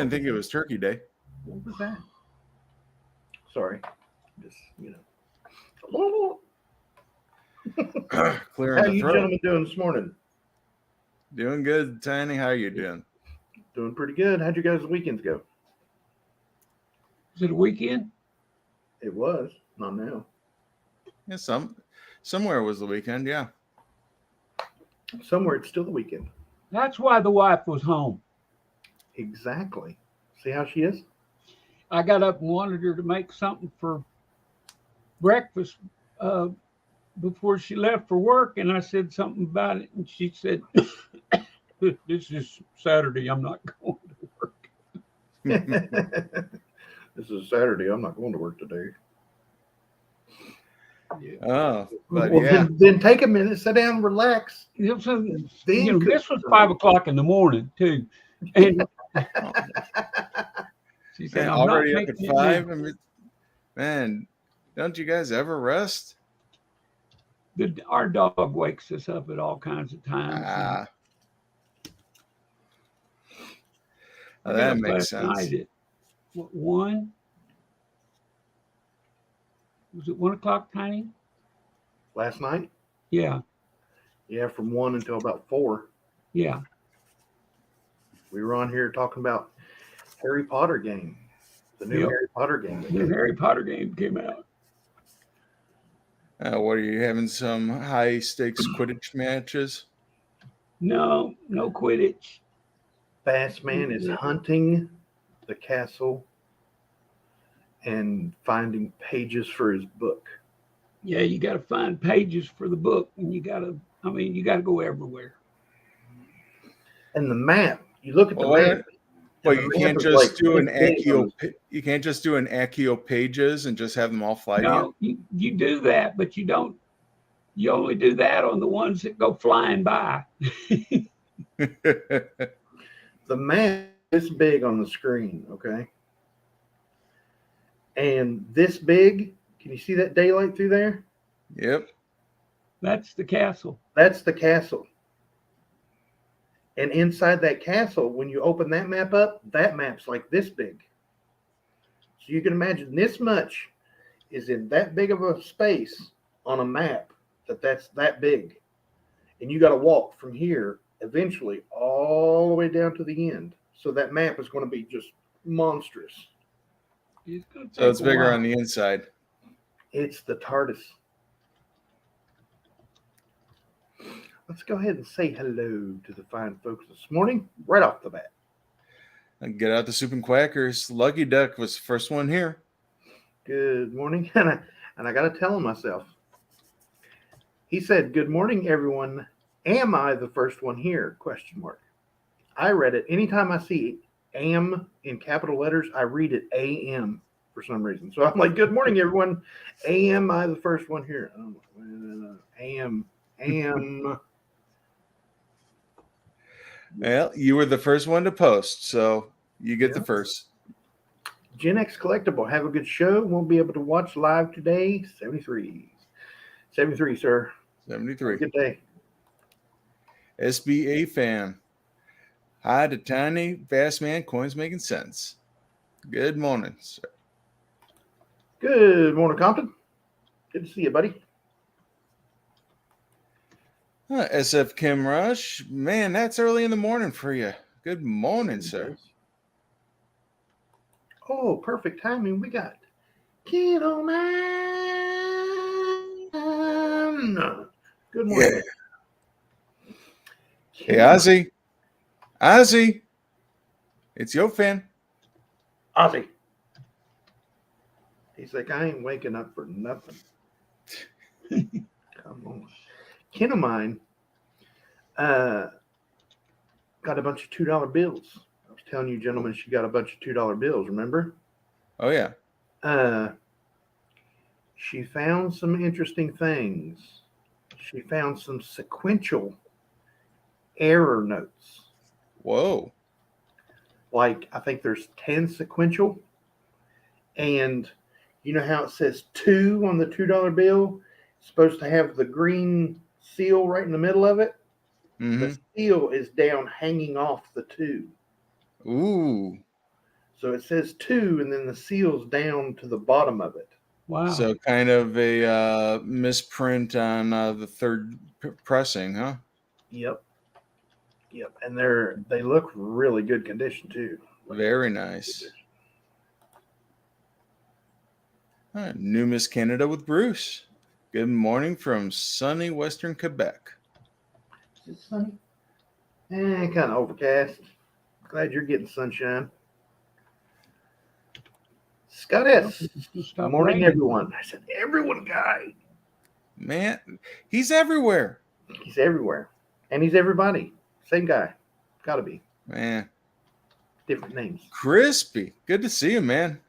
didn't think it was Turkey Day. What was that? Sorry. Just, Clearing How the you throat. gentlemen doing this morning? Doing good, Tiny. How are you doing? Doing pretty good. How'd you guys' weekends go? Is it a weekend? It was. Not now. Yeah, somewhere was the weekend. Yeah. Somewhere it's still the weekend. That's why the wife was home. Exactly. See how she is? I got up and wanted her to make something for breakfast before she left for work, and I said something about it, and she said, "This is Saturday. I'm not going to work." This is Saturday. I'm not going to work today. Yeah. Oh, but Well, yeah. then take a minute, sit down, and relax. So, Then this was 5 o'clock in the morning too, and she said, Man, "I'm not already up making at it now." 5. I mean, man, don't you guys ever rest? Our dog wakes us up at all kinds of times. Ah, I got that up makes last sense. night at what, 1? Was it 1 o'clock, Tiny? Last night? Yeah, Yeah, from 1 until about 4. yeah. We were on here talking about Harry Potter game. The new Yep. Harry Potter game. The Harry Potter game came out. What are you having? Some high stakes Quidditch matches? No Quidditch. Fast Man is hunting the castle and finding pages for his book. Yeah, you got to find pages for the book, and you got to go everywhere. And the map, you look at the Well, map. Well, and you the can't map is just like do an this big on Accio. You can't just do an Accio pages and just have them all fly to No, you do that, but you don't. You only do that on the ones that go flying by. you. the map is big on the screen, okay? And this big, can you see that daylight through there? Yep. That's the castle. That's the castle. And inside that castle, when you open that map up, that map's like this big. So you can imagine this much is in that big of a space on a map that's that big. And you got to walk from here eventually all the way down to the end. So that map is going to be just monstrous. So it's bigger on the inside. It's the TARDIS. Let's go ahead and say hello to the fine folks this morning, right off the bat. And get out the soup and quackers. Lucky Duck was the first one here. Good morning. And I got to tell him myself. He said, "Good morning, everyone. Am I the first one here?" Question mark. I read it. Anytime I see am in capital letters, I read it AM for some reason. So I'm like, "Good morning, everyone. Am I the first one here?" Am. Well, you were the first one to post, so you get the first. Gen X Collectible, have a good show. Won't be able to watch live today. 73, sir. 73. Good day. SBA fan. Hi to Tiny, Fast Man, Coins Making Sense. Good morning, sir. Good morning, Compton. Good to see you, buddy. SF Kim Rush. Man, that's early in the morning for you. Good morning, sir. Oh, perfect timing. We got Kid on Good morning. Yeah. Hey, Ozzy. Ozzy. It's your fan. Ozzy. He's like, I ain't waking up for nothing. Come on. Ken of mine got a bunch of $2 bills. I was telling you, gentlemen, she got a bunch of $2 bills, remember? Oh, yeah. She found some interesting things. She found some sequential error notes. Whoa. Like, I think there's 10 sequential. And you know how it says 2 on the $2 bill? It's supposed to have the green seal right in the middle of it. Mm-hmm. The seal is down hanging off the 2. Ooh. So it says 2, and then the seal's down to the bottom of it. Wow. So kind of a misprint on the third pressing, huh? Yep. And they look really good condition too. Very nice. All right, New Miss Canada with Bruce. Good morning from sunny Western Quebec. Is it sunny? Kind of overcast. Glad you're getting sunshine. Scott S. Good morning, everyone. I said everyone, guy. Man, he's everywhere. He's everywhere. And he's everybody. Same guy. Gotta be. Man. Different names. Crispy. Good to see you, man.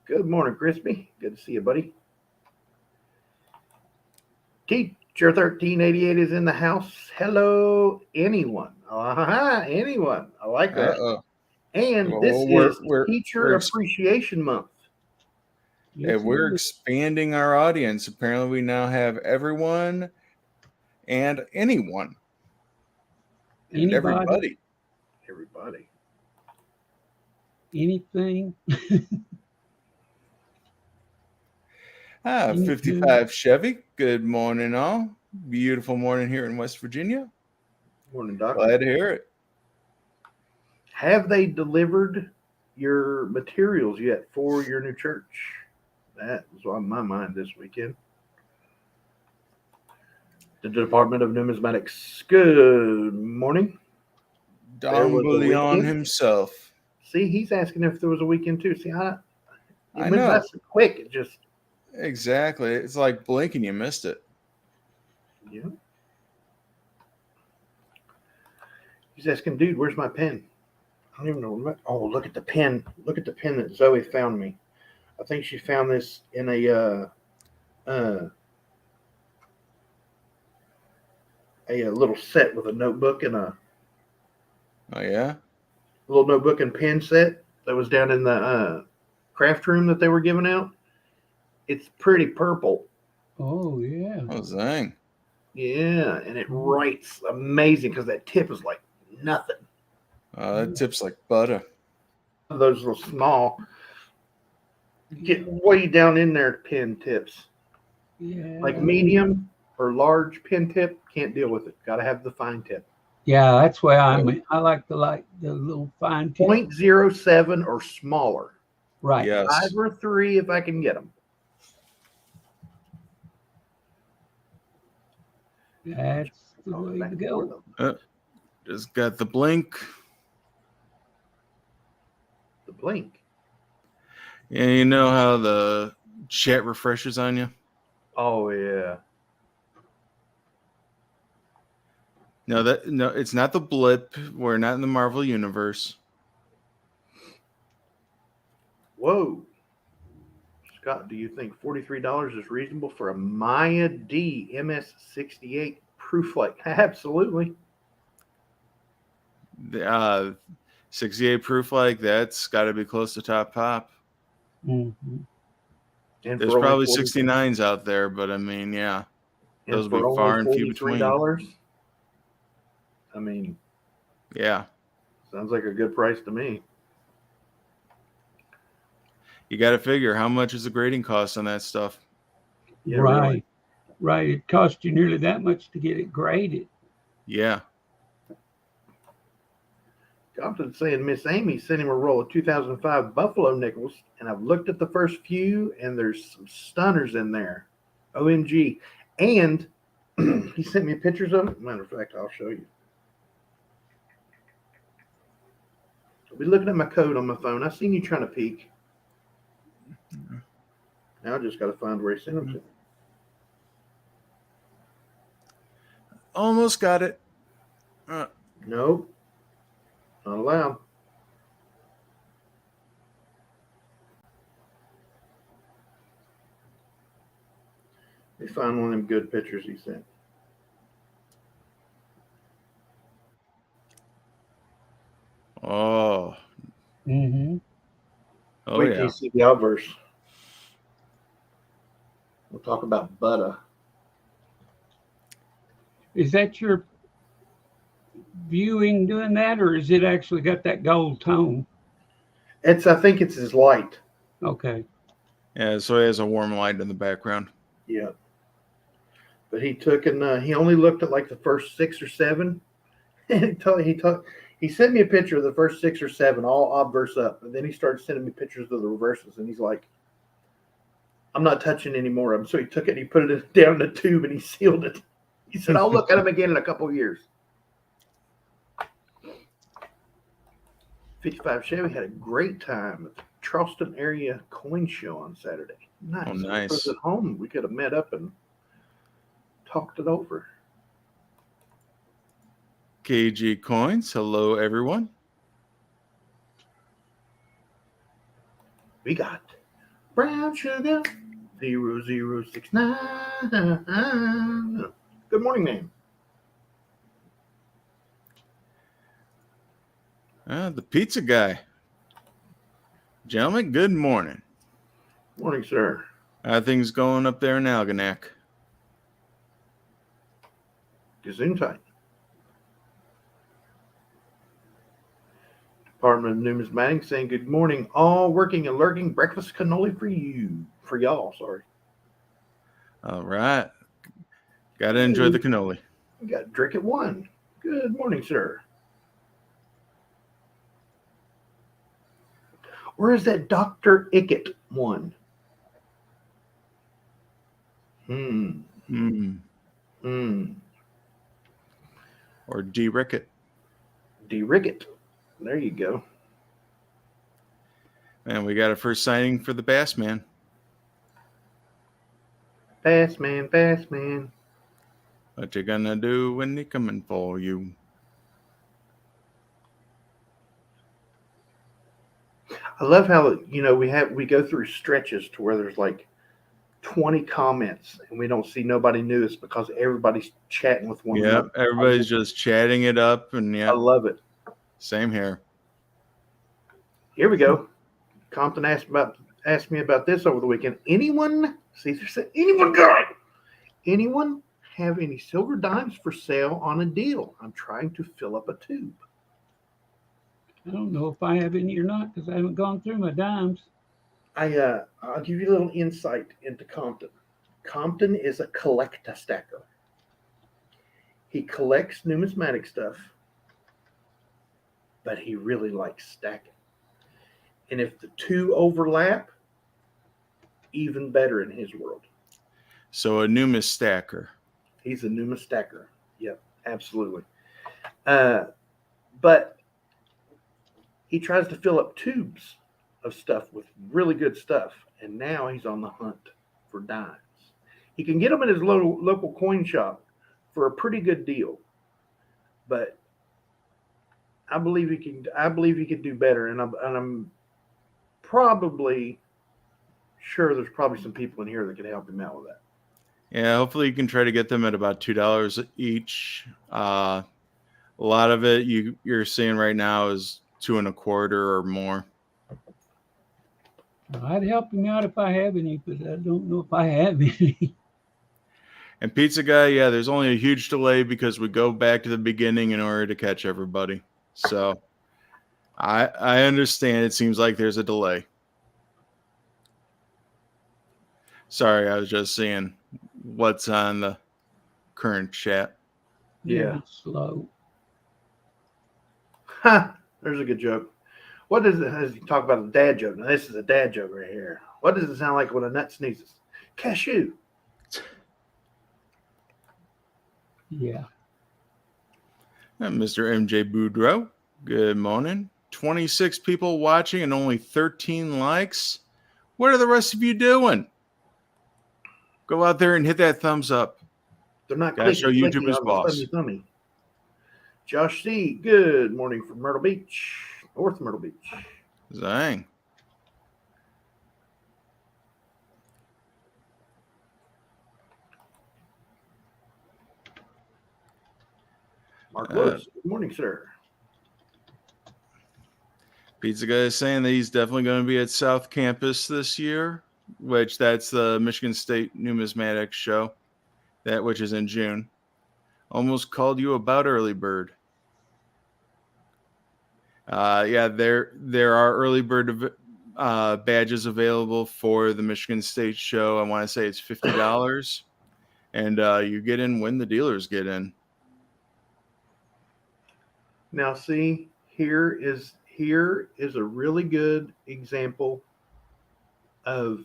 Good morning, Crispy. Good to see you, buddy. Teacher 1388 is in the house. Hello, anyone. Anyone. I like that. Uh-oh. And Well, this is we're Teacher Appreciation Month. Yeah, we're expanding our audience. Apparently, we now have everyone and anyone. And everybody. Anything. 55 Chevy. Good morning, all. Beautiful morning here in West Virginia. Morning, Doc. Glad to hear it. Have they delivered your materials yet for your new church? That was on my mind this weekend. The Department of Numismatics. Good morning. Don Bullion himself. See, he's asking if there was a weekend too. See, I went know. by so quick. It just exactly. It's like blinking, you missed it. Yeah. He's asking, dude, where's my pen? I don't even know. Oh, look at the pen. Look at the pen that Zoe found me. I think she found this in a little set with a notebook and a. Oh yeah. Little notebook and pen set that was down in the craft room that they were giving out. It's pretty purple. Oh yeah. Oh dang. Yeah, and it writes amazing because that tip is like nothing. That tip's like butter. Those little small, get way down in there pen tips. Yeah. Like medium or large pen tip, can't deal with it. Got to have the fine tip. Yeah, that's why I like the little fine tip. 0.07 or smaller. Right. Yes. 5 or 3 if I can get them. That's the way to go. Just got the blink. The blink. Yeah, you know how the chat refreshes on you? Oh yeah. No, it's not the blip. We're not in the Marvel universe. Whoa. Scott, do you think $43 is reasonable for a Maya D MS68 proof light? Absolutely. The 68 proof like that's got to be close to top pop. Mm-hmm. And there's probably 69s out there, but I mean, yeah, those will be far and few between. I mean, yeah, sounds like a good price to me. You got to figure how much is the grading cost on that stuff. Yeah, right. Really. Right. It cost you nearly that much to get it graded. Yeah. Compton's saying Miss Amy sent him a roll of 2005 Buffalo nickels, and I've looked at the first few, and there's some stunners in there. OMG. And he sent me pictures of it. Matter of fact, I'll show you. I'll be looking at my code on my phone. I seen you trying to peek. Now I just got to find where he sent them to. Almost got it. Nope. Not allowed. Let me find one of them good pictures he sent. Oh. Mm-hmm. Oh, Wait yeah. till you see the outverse. We'll talk about butter. Is that your viewing doing that, or is it actually got that gold tone? I think it's his light. Okay. Yeah, so he has a warm light in the background. Yeah. But he took and he only looked at like the first 6 or 7. And he sent me a picture of the first 6 or 7, all obverse up. And then he started sending me pictures of the reverses. And he's like, I'm not touching any more of them. So he took it and he put it down in a tube and he sealed it. He said, I'll look at them again in a couple of years. 55 Chevy had a great time at the Charleston area coin show on Saturday. Nice. Oh, If I nice. was at home, we could have met up and talked it over. KG Coins. Hello, everyone. We got brown sugar 0069. Good morning, man. The pizza guy. Gentlemen, good morning. Morning, sir. How things going up there in Algonac? Gesundheit. Department of Numismatics saying good morning, all working and lurking. Breakfast cannoli for y'all. Sorry. All right. Got to enjoy the cannoli. We got Drink at 1. Good morning, sir. Where is that Dr. Ickett one? Or D. Rickett. D. Rickett. There you go. Man, we got a first signing for the Bass Man. Bass man, bass man. What you gonna do when they coming for you? I love how we go through stretches to where there's like 20 comments and we don't see nobody new. It's because everybody's chatting with one another. Yep, everybody's just chatting it up, and I love it. Same here. Here we go. Compton asked me about this over the weekend. Anyone have any silver dimes for sale on a deal? I'm trying to fill up a tube. I don't know if I have any or not because I haven't gone through my dimes. I'll give you a little insight into Compton. Compton is a collector stacker. He collects numismatic stuff, but he really likes stacking. And if the two overlap, even better in his world. So a Numis stacker. He's a Numis stacker. Yep, absolutely. But he tries to fill up tubes of stuff with really good stuff, and now he's on the hunt for dimes. He can get them at his local coin shop for a pretty good deal, but I believe he can. I believe he could do better, and I'm probably sure there's probably some people in here that can help him out with that. Yeah, hopefully you can try to get them at about $2 each. A lot of it you're seeing right now is $2.25 or more. I'd help him out if I have any, but I don't know if I have any. And Pizza Guy, yeah, there's only a huge delay because we go back to the beginning in order to catch everybody. So I understand it seems like there's a delay. Sorry, I was just seeing what's on the current chat. Yeah. It's slow. Ha! There's a good joke. What does it, as you talk about a dad joke? Now, this is a dad joke right here. What does it sound like when a nut sneezes? Cashew. Yeah. Mr. MJ Boudreau, good morning. 26 people watching and only 13 likes. What are the rest of you doing? Go out there and hit that thumbs up. They're not Gotta clicking, show YouTube clicking his on boss. the thummy. Josh C., good morning from Myrtle Beach, North Myrtle Beach. Zang. Mark Lewis, good morning, sir. Pizza Guy is saying that he's definitely going to be at South Campus this year, which that's the Michigan State Numismatics show, which is in June. Almost called you about early bird. Yeah, there are early bird badges available for the Michigan State show. I want to say it's $50, and you get in when the dealers get in. Now, see, here is a really good example of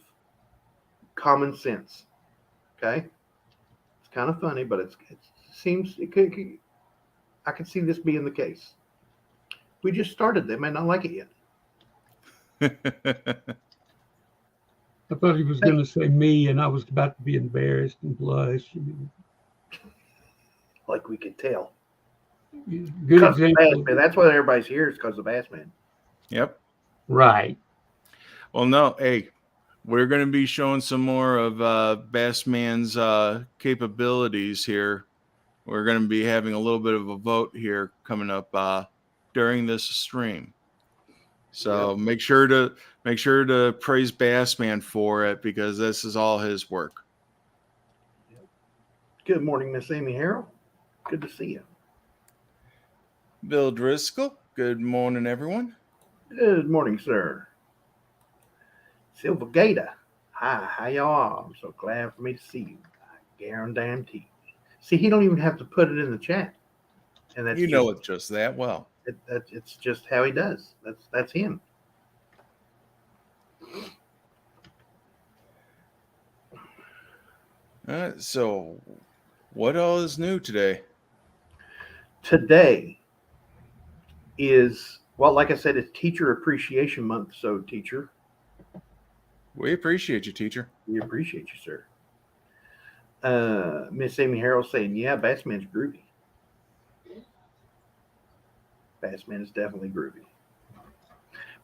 common sense. Okay, it's kind of funny, but it seems it could. I could see this being the case. We just started. They might not like it yet. I thought he was going to say me, and I was about to be embarrassed and blush. Like we could tell. Good example. That's why everybody's here, is because of Bass Man. Yep. Right. Well, no, hey, we're going to be showing some more of Bassman's capabilities here. We're going to be having a little bit of a vote here coming up during this stream. So Yep. make sure to praise Bassman for it, because this is all his work. Good morning, Miss Amy Harrell. Good to see you. Bill Driscoll, good morning, everyone. Good morning, sir. Silver Gator. Hi, how y'all are? I'm so glad for me to see you. I guarantee. See, he don't even have to put it in the chat. And that's know it just that well. It's just how he does. That's him. So what all is new today? Today is, well, like I said, it's Teacher Appreciation Month. So, teacher, We appreciate you, teacher. we appreciate you, sir. Miss Amy Harrell saying, yeah, Bassman's groovy. Bassman is definitely groovy.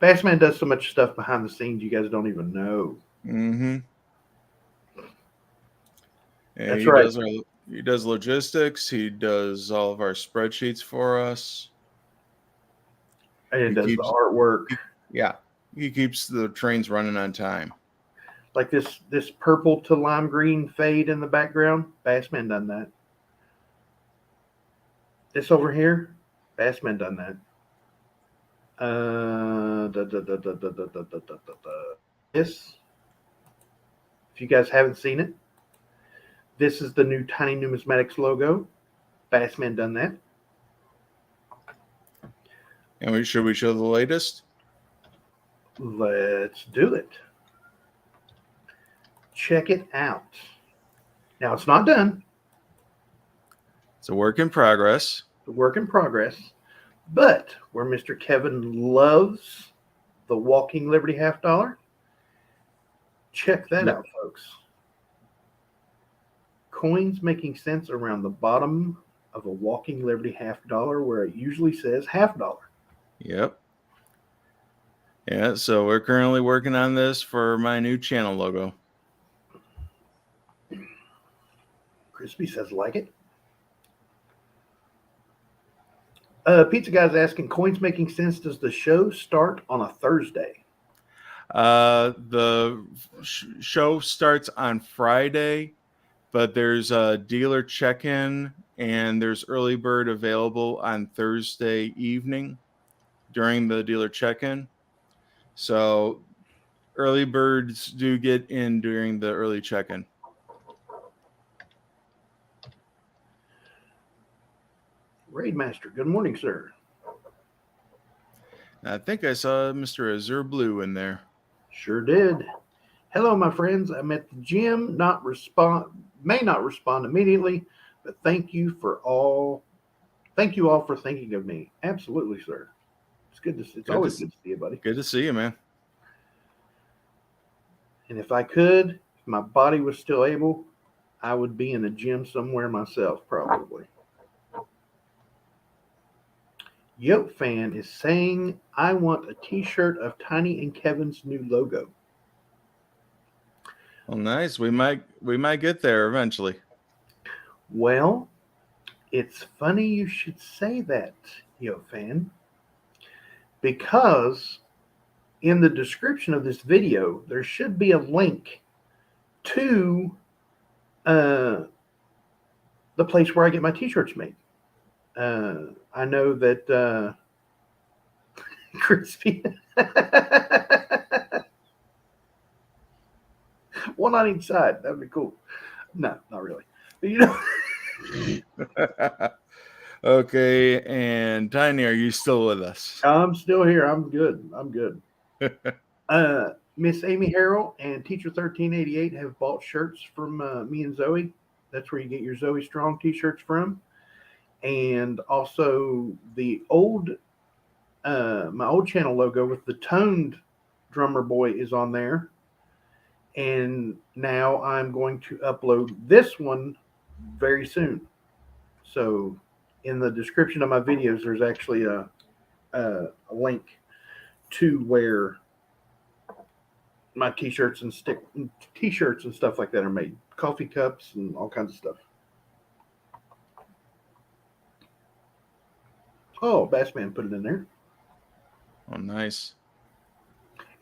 Bassman does so much stuff behind the scenes you guys don't even know. Mm-hmm. And That's right. He does logistics. He does all of our spreadsheets for us. And it does the artwork. He keeps the trains running on time. Like this purple to lime green fade in the background, Bassman done that. This over here, Bassman done that. This, if you guys haven't seen it, this is the new Tiny Numismatics logo. Bassman done that. And should we show the latest? Let's do it. Check it out. Now, it's not done. It's a work in progress. The work in progress. But where Mr. Kevin loves the Walking Liberty $50, check that out, folks. Coins making sense around the bottom of a Walking Liberty $50, where it usually says $50. Yep. Yeah, so we're currently working on this for my new channel logo. Crispy says, like it. Pizza Guy's asking, coins making sense, does the show start on a Thursday? The show starts on Friday, but there's a dealer check-in and there's early bird available on Thursday evening during the dealer check-in. So early birds do get in during the early check-in. Raidmaster, good morning, sir. I think I saw Mr. Azure Blue in there. Sure did. Hello, my friends. I'm at the gym. May not respond immediately, but thank you all for thinking of me. Absolutely, sir. It's always good to see you, buddy. Good to see you, man. And if my body was still able, I would be in a gym somewhere myself, probably. Yoke fan is saying, I want a t-shirt of Tiny and Kevin's new logo. Well, nice. We might get there eventually. Well, it's funny you should say that, Yoke fan, because in the description of this video, there should be a link to the place where I get my t-shirts made. I know that Crispy. One on each side. That'd be cool. No, not really. But, you know, Okay, and Tiny, are you still with us? I'm still here. I'm good. I'm good. Miss Amy Harrell and Teacher 1388 have bought shirts from me and Zoe. That's where you get your Zoe Strong t-shirts from. And also the old, my old channel logo with the toned drummer boy is on there. And now I'm going to upload this one very soon. So in the description of my videos, there's actually a link to where my t-shirts and t-shirts and stuff like that are made. Coffee cups and all kinds of stuff. Oh, Bassman put it in there. Oh, nice.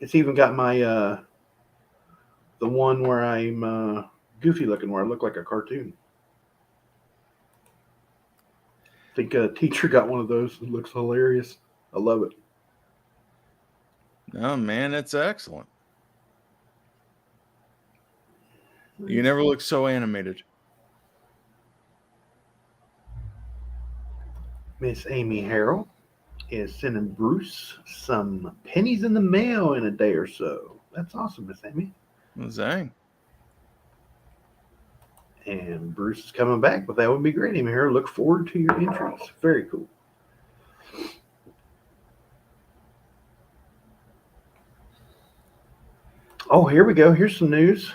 It's even got my the one where I'm goofy looking, where I look like a cartoon. I think a teacher got one of those. It looks hilarious. I love it. Oh, man, it's excellent. You never look so animated. Miss Amy Harrell is sending Bruce some pennies in the mail in a day or so. That's awesome, Miss Amy. Zang. And Bruce is coming back, but that would be great, Amy Harrell. Look forward to your entries. Very cool. Oh, here we go. Here's some news.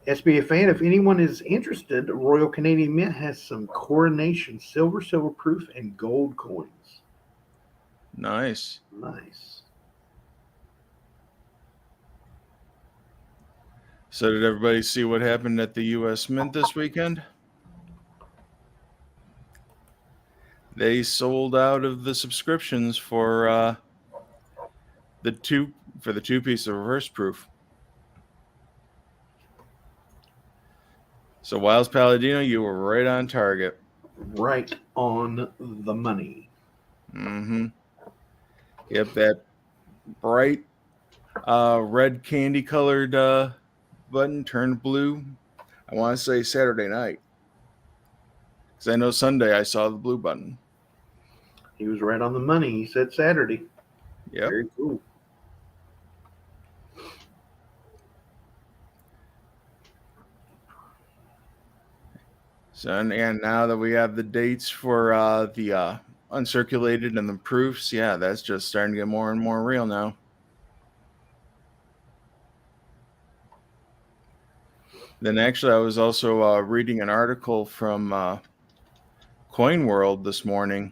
SBA fan, if anyone is interested, Royal Canadian Mint has some Coronation silver proof, and gold coins. Nice. Nice. So did everybody see what happened at the U.S. Mint this weekend? They sold out of the subscriptions for the two piece of reverse proof. So Wiles Palladino, you were right on target. Right on the money. Mm-hmm. Yep, that bright red candy colored button turned blue. I want to say Saturday night. Because I know Sunday I saw the blue button. He was right on the money. He said Saturday. Yep. Very cool. So, and now that we have the dates for the uncirculated and the proofs, yeah, that's just starting to get more and more real now. Then actually, I was also reading an article from Coin World this morning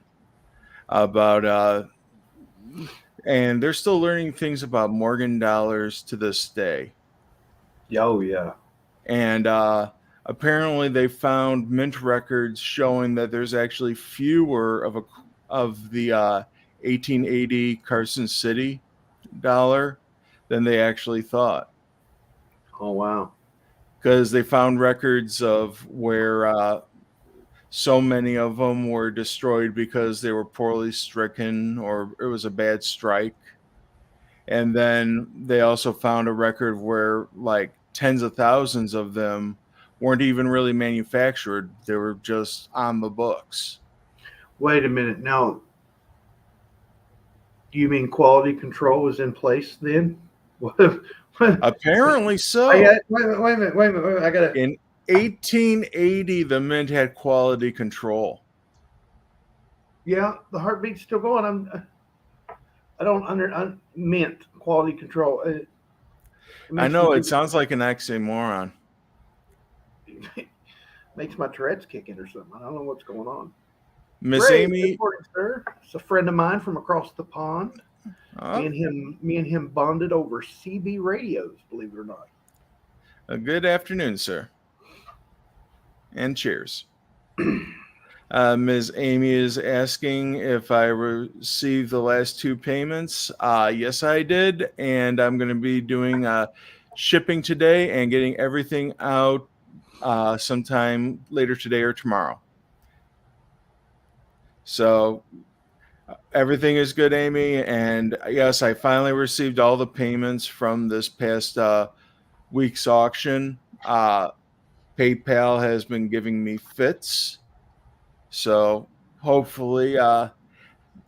about, and they're still learning things about Morgan dollars to this day. Oh, yeah. And apparently they found mint records showing that there's actually fewer of the 1880 Carson City dollar than they actually thought. Oh, wow. Because they found records of where so many of them were destroyed because they were poorly stricken or it was a bad strike. And then they also found a record where like tens of thousands of them weren't even really manufactured. They were just on the books. Wait a minute. Now, do you mean quality control was in place then? Apparently so. Wait a minute. I got to. In 1880, the mint had quality control. Yeah, the heartbeat's still going. I don't mint quality control. I know it sounds like an oxymoron. Makes my Tourette's kick in or something. I don't know what's going on. Miss Ray, Amy, good morning, sir. It's a friend of mine from across the pond. Me and him bonded over CB radios, believe it or not. a good afternoon, sir. And cheers. Ms. Amy is asking if I received the last two payments. Yes, I did. And I'm going to be doing shipping today and getting everything out sometime later today or tomorrow. So Everything is good, Amy. And yes, I finally received all the payments from this past week's auction. PayPal has been giving me fits. So hopefully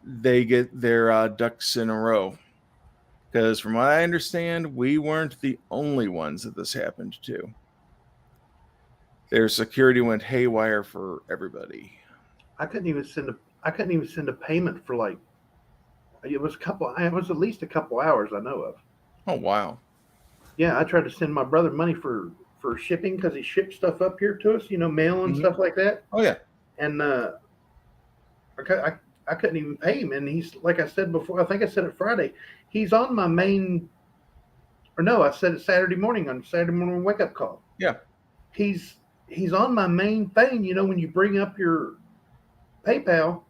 they get their ducks in a row. Because from what I understand, we weren't the only ones that this happened to. Their security went haywire for everybody. I couldn't even send a payment for like it was at least a couple hours I know of. Oh, wow. Yeah, I tried to send my brother money for shipping because he shipped stuff up here to us, mail and stuff like that. Oh, yeah. And I couldn't even pay him. And he's, like I said before, I think I said it Friday. He's on my main, or no, I said it Saturday morning wake up call. Yeah. He's on my main thing. When you bring up your PayPal,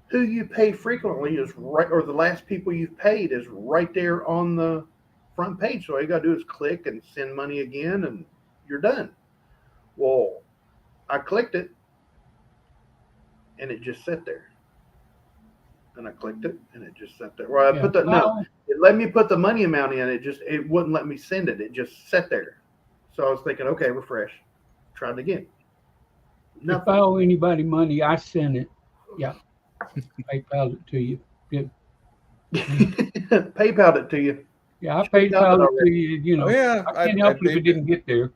who you pay frequently is right, or the last people you've paid is right there on the front page. So all you got to do is click and send money again, and you're done. Well, I clicked it, and it just sat there. And I clicked it, and it just sat there. Well, it let me put the money amount in. It wouldn't let me send it. It just sat there. So I was thinking, okay, refresh. Tried it again. If I owe anybody money, I send it. Yeah. PayPal it to you. Yeah. PayPal it to you. Yeah, I PayPal it to you. Oh, yeah. I can't help it if it didn't get there.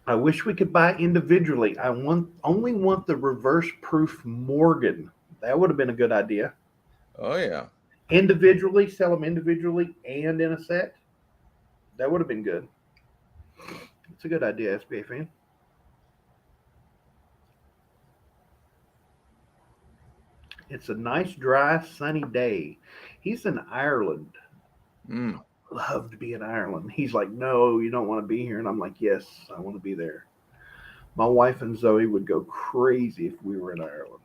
I wish we could buy individually. I only want the reverse proof Morgan. That would have been a good idea. Oh, yeah. Individually, sell them individually and in a set. That would have been good. It's a good idea, SBA fan. It's a nice, dry, sunny day. He's in Ireland. Love to be in Ireland. He's like, no, you don't want to be here. And I'm like, yes, I want to be there. My wife and Zoe would go crazy if we were in Ireland.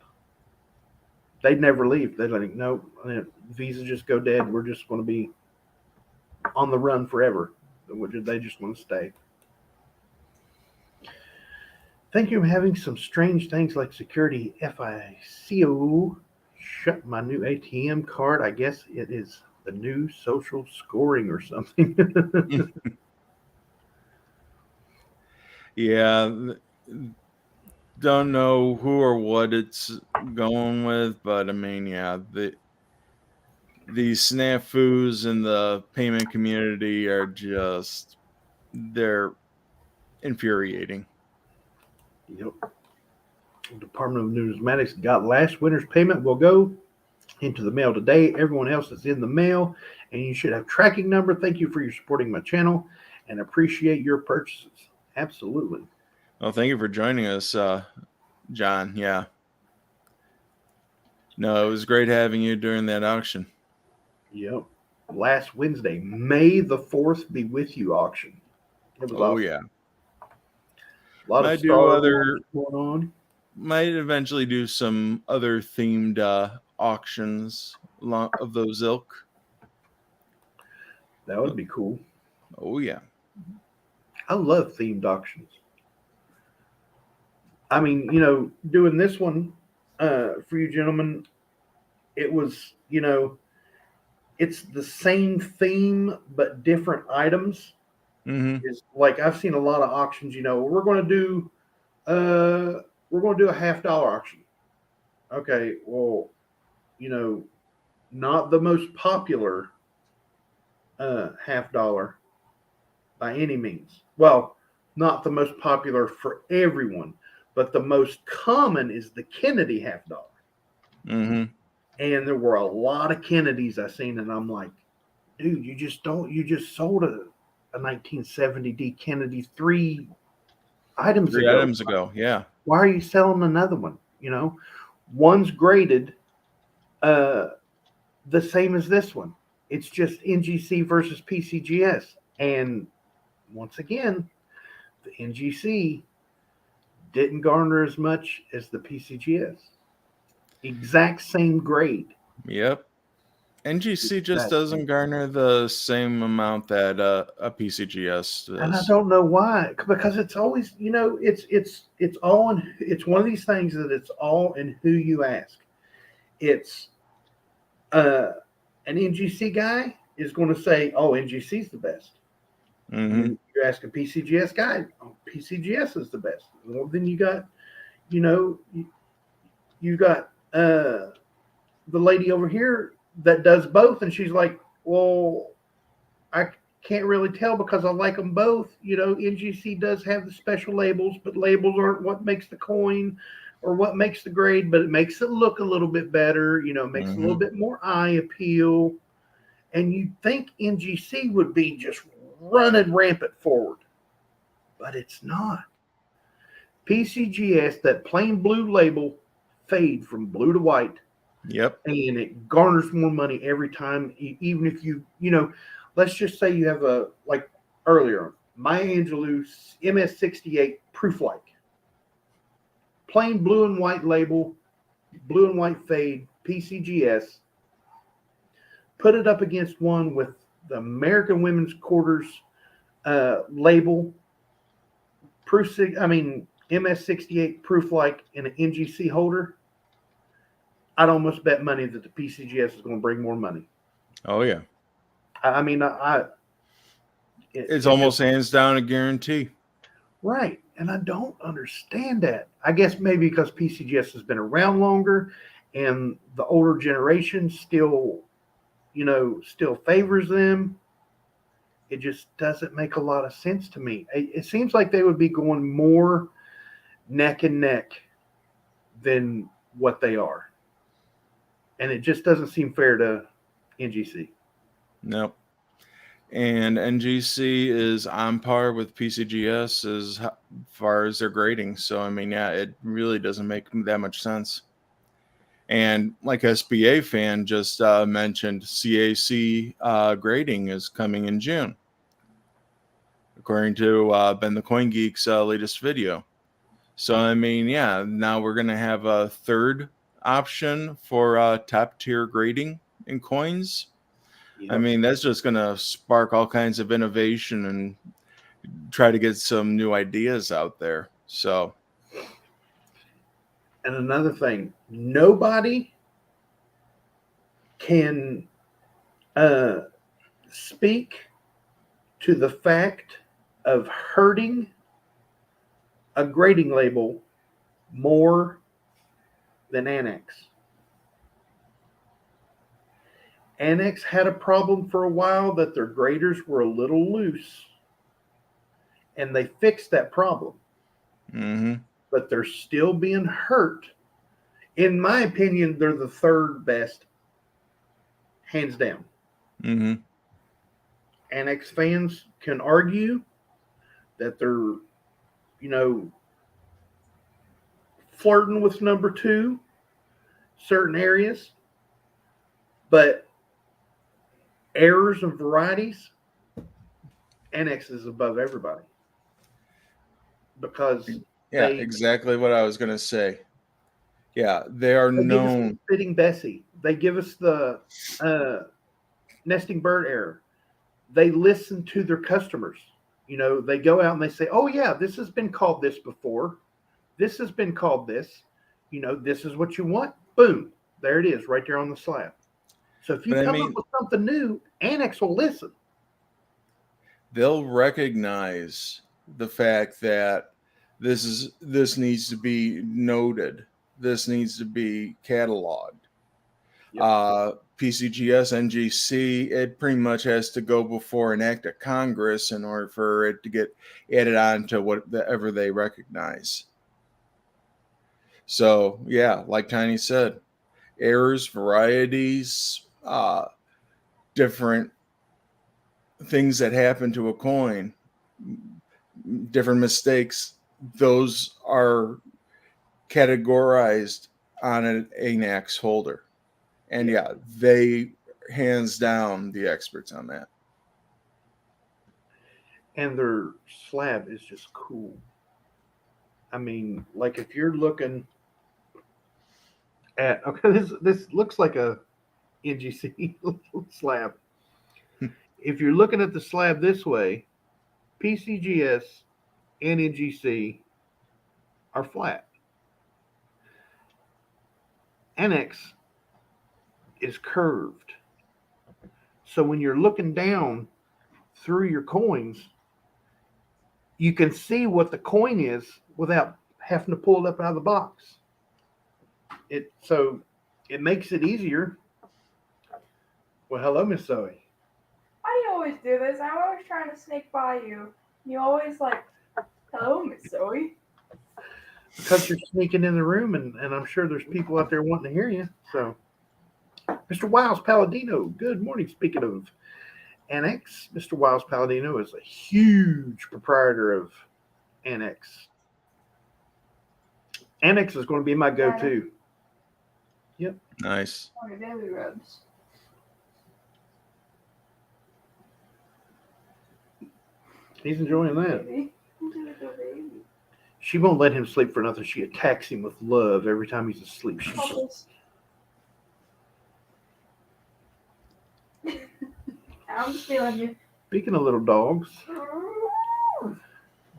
They'd never leave. They'd like, no, visa just go dead. We're just going to be on the run forever. They just want to stay. Thank you for having some strange things like security FICO shut my new ATM card. I guess it is the new social scoring or something. Yeah. Don't know who or what it's going with, but I mean, yeah, the snafus in the payment community are they're infuriating. Yep. Department of Numismatics got last winter's payment. Will go into the mail today. Everyone else is in the mail, and you should have tracking number. Thank you for your supporting my channel and appreciate your purchases. Absolutely. Well, thank you for joining us, John. Yeah. No, it was great having you during that auction. Yep. Last Wednesday, May the 4th be with you auction. It was awesome. Yeah. A lot of Star Wars going on. Might eventually do some other themed auctions of those ilk. That would be cool. Oh, yeah. I love themed auctions. I mean, doing this one for you gentlemen, it was, it's the same theme but different items. Mm-hmm. It's like I've seen a lot of auctions. We're going to do a $50 auction. Okay, well, not the most popular $50 by any means. Well, not the most popular for everyone, but the most common is the Kennedy $50. Mm-hmm. And there were a lot of Kennedys I seen, and I'm like, dude, you just sold a 1970 Kennedy three items ago. Yeah. Why are you selling another one? One's graded the same as this one. It's just NGC versus PCGS. And once again, the NGC didn't garner as much as the PCGS. Exact same grade. Yep. NGC just That- doesn't garner the same amount that a PCGS And I does. don't know why, because it's always, it's all in, it's one of these things that it's all in who you ask. It's an NGC guy is going to say, "Oh, NGC is the best." Hmm. You ask a PCGS guy, "Oh, PCGS is the best." Well, then you got, you know, you got the lady over here that does both, and she's like, "Well, I can't really tell because I like them both. NGC does have the special labels, but labels aren't what makes the coin or what makes the grade, but it makes it look a little bit better. It makes it a little bit more eye appeal." And you'd think NGC would be just running rampant forward, but it's not. PCGS, that plain blue label, fade from blue to white, Yep. and it garners more money every time. Even if let's just say you have like earlier, Maya Angelou MS68 Proof-like, plain blue and white label, blue and white fade, PCGS. Put it up against one with the American Women's Quarters label, MS68 Proof-like in an NGC holder. I'd almost bet money that the PCGS is going to bring more money. Oh yeah. It's almost hands down a guarantee. Right. And I don't understand that. I guess maybe because PCGS has been around longer and the older generation still favors them. It just doesn't make a lot of sense to me. It seems like they would be going more neck and neck than what they are. And it just doesn't seem fair to NGC. Nope. And NGC is on par with PCGS as far as their grading. So, it really doesn't make that much sense. And like SBA fan just mentioned, CAC grading is coming in June, according to Ben the Coin Geek's latest video. So, now we're going to have a third option for top tier grading in coins. Yep. That's just going to spark all kinds of innovation and try to get some new ideas out there. So, and another thing, nobody can speak to the fact of hurting a grading label more than Annex. Annex had a problem for a while that their graders were a little loose, and they fixed that problem. mm-hmm. But they're still being hurt. In my opinion, they're the third best, hands down. Mm-hmm. Annex fans can argue that they're, flirting with number two, certain areas, but errors and varieties, Annex is above everybody. Because exactly what I was going to say. Yeah, they are known. Give us the Spitting Bessie. They give us the nesting bird error. They listen to their customers. They go out and they say, "Oh yeah, this has been called this before. This has been called this. This is what you want." Boom, there it is, right there on the slab. So if you come up with something new, Annex will listen. They'll recognize the fact that this needs to be noted. This needs to be cataloged. Yep. PCGS, NGC, it pretty much has to go before an act of Congress in order for it to get added on to whatever they recognize. So, yeah, like Tiny said, errors, varieties, different things that happen to a coin, different mistakes, those are categorized on an ANAX holder. And they hands down the experts on that. And their slab is just cool. Like if you're looking at, okay, this looks like a NGC slab. If you're looking at the slab this way, PCGS and NGC are flat. Annex is curved. So when you're looking down through your coins, you can see what the coin is without having to pull it up out of the box. So it makes it easier. Well, hello, Miss Zoe. Why do you always do this? I'm always trying to sneak by you. You always like, hello, Miss Zoe. Because you're sneaking in the room, and I'm sure there's people out there wanting to hear you. So, Mr. Wiles Palladino, good morning. Speaking of Annex, Mr. Wiles Palladino is a huge proprietor of Annex. Annex is going to be my go-to. Yep. Nice. On your daily rubs. He's enjoying that. Baby. She won't let him sleep for nothing. She attacks him with love every time he's asleep. She's Bubbles. I'm just feeling you. Speaking of little dogs,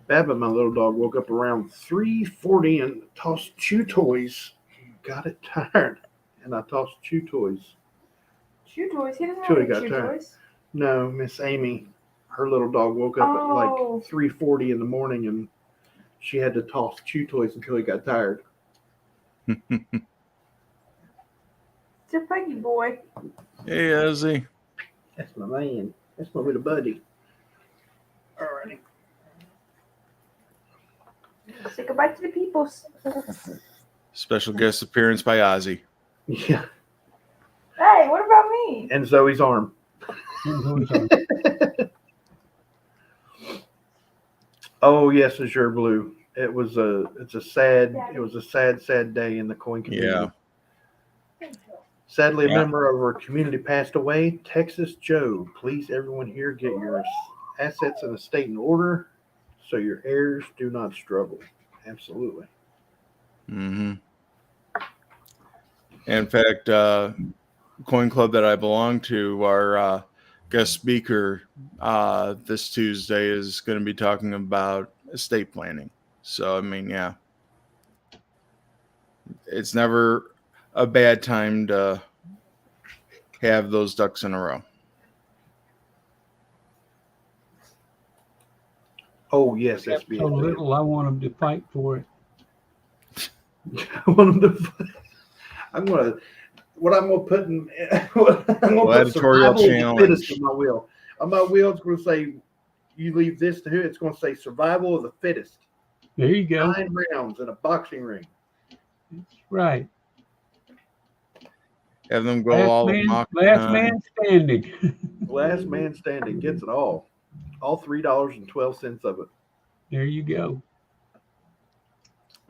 Babbitt, my little dog, woke up around 3:40 and tossed chew toys. Got it tired, and I tossed chew toys. Chew toys? He doesn't Till he have got any chew tired. toys. No, Miss Amy, her little dog woke up at Oh. like 3:40 in the morning, and she had to toss chew toys until he got tired. It's a piggy boy. Hey, Ozzy. That's my man. That's my little buddy. Alrighty. Say goodbye to the peoples. Special guest appearance by Ozzy. Yeah, Hey, what about me? and Zoe's arm. Oh yes, Azure Blue. It's a sad day in the coin community. Yeah. Sadly, a Yeah. member of our community passed away. Texas Joe, please everyone here get your assets and estate in order so your heirs do not struggle. Absolutely. Mm-hmm. In fact, Coin Club that I belong to, our guest speaker this Tuesday is going to be talking about estate planning. So, I mean, yeah, it's never a bad time to have those ducks in a row. Oh yes, Kept SBA. so little, I want them to fight for it. One of the. I'm gonna. What I'm gonna put in. I'm gonna put Editorial survival of the challenge. fittest on my wheel. On my wheel, it's gonna say, "You leave this to who?" It's gonna say "Survival of the fittest." There you go. 9 rounds in a boxing ring. Right. Have them go all amok. Last man standing. Last man standing gets it all. All $3.12 of it. There you go.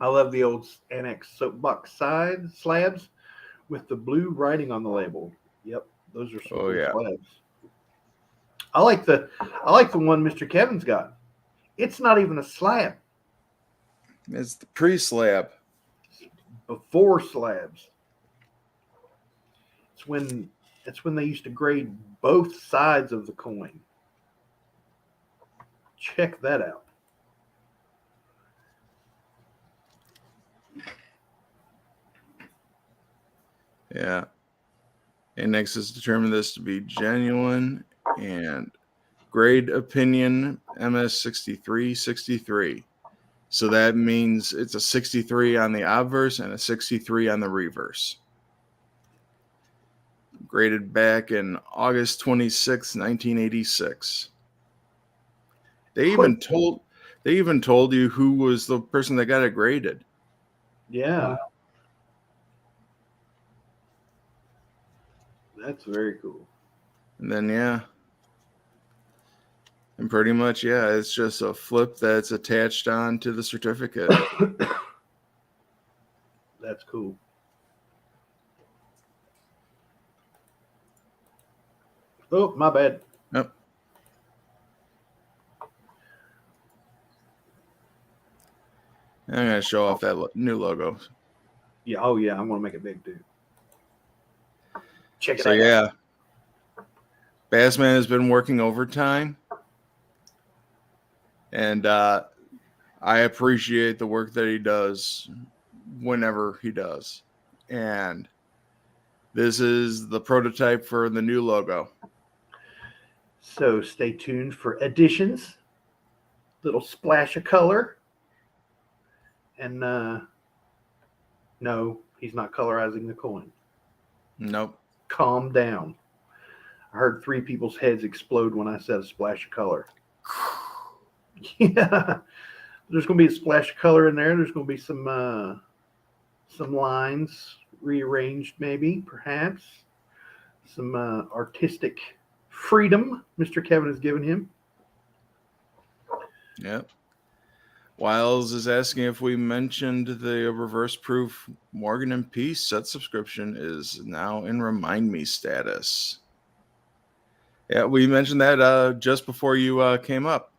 I love the old Annex soapbox side slabs with the blue writing on the label. Yep, those are some Oh, cool yeah. slabs. I like the one Mr. Kevin's got. It's not even a slab. It's the pre-slab. Before slabs. It's when they used to grade both sides of the coin. Check that out. Yeah. Index has determined this to be genuine and grade opinion MS 6363. So that means it's a 63 on the obverse and a 63 on the reverse. Graded back in August 26, 1986. They even told you who was the person that got it graded. Yeah. Wow. That's very cool. And then, yeah. And pretty much, yeah, it's just a flip that's attached on to the certificate. That's cool. Oh, my bad. Yep. I'm going to show off that new logo. Yeah. Oh, yeah. I'm going to make it big, too. Check it So out. yeah, Bassman has been working overtime, and I appreciate the work that he does whenever he does. And this is the prototype for the new logo. So stay tuned for additions, little splash of color. And no, he's not colorizing the coin. Nope. Calm down. I heard 3 people's heads explode when I said a splash of color. Yeah. There's going to be a splash of color in there. There's going to be some lines rearranged, maybe, perhaps. Some artistic freedom Mr. Kevin has given him. Yep. Wiles is asking if we mentioned the reverse proof Morgan and Peace set subscription is now in remind me status. Yeah, we mentioned that just before you came up.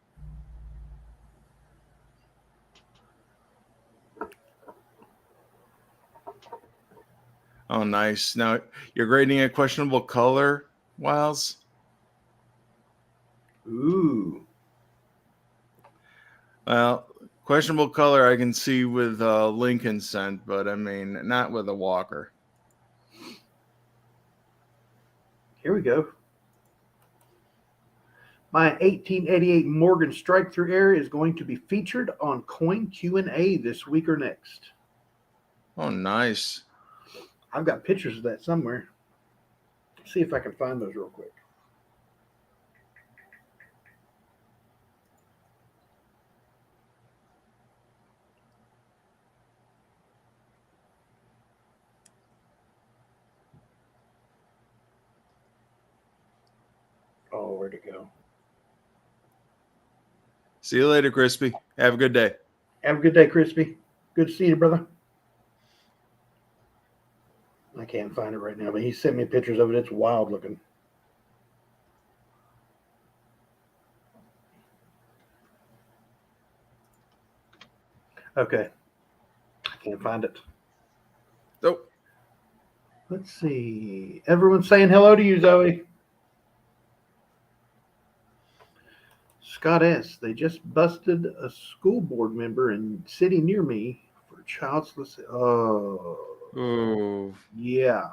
Oh, nice. Now you're grading a questionable color, Wiles. Ooh. Well, questionable color I can see with Lincoln scent, but I mean not with a Walker. Here we go. My 1888 Morgan strike-through error is going to be featured on Coin Q&A this week or next. Oh, nice. I've got pictures of that somewhere. See if I can find those real quick. Oh, where'd it go? See you later, Crispy. Have a good day. Have a good day, Crispy. Good to see you, brother. I can't find it right now, but he sent me pictures of it. It's wild looking. Okay. I can't find it. Nope. Let's see. Everyone's saying hello to you, Zoe. Scott S. They just busted a school board member in city near me for child solicitation. Oh, Oh, yeah.